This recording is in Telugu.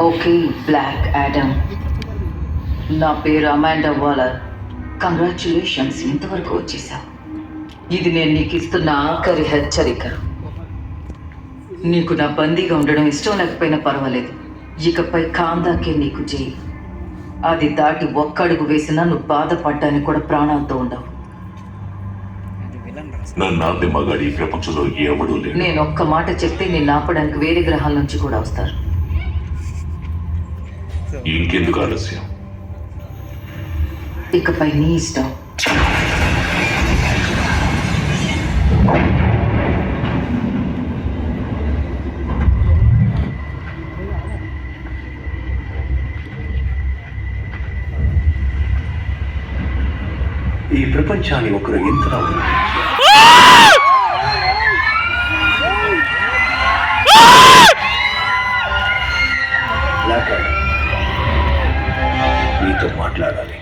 ఓకే బ్లాక్ యాడమ్, నా పేరు అమాండా వాలర్. కంగ్రాచ్యులేషన్స్, ఇంతవరకు వచ్చేసావు. ఇది నేను నీకు ఇస్తున్న ఆఖరి హెచ్చరిక. నీకు నా బందీగా ఉండడం ఇష్టం లేకపోయినా పర్వాలేదు. ఇకపై కాందాకే నీకు జైలు. అది దాటి ఒక్కడుగు వేసినా నువ్వు బాధపడ్డానికి కూడా ప్రాణాలతో ఉండవు. నన్ను మగాడి ప్రపంచంలో ఎవడూ లేడు. నేను ఒక్క మాట చెప్తే నేను ఆపడానికి వేరే గ్రహాల నుంచి కూడా వస్తారు. ఇంకెందుకు ఆలస్యం? ఇకపై నీ ఇష్టం. ఈ ప్రపంచాన్ని ఒకరు ఇంతలా నీతో మాట్లాడాలి.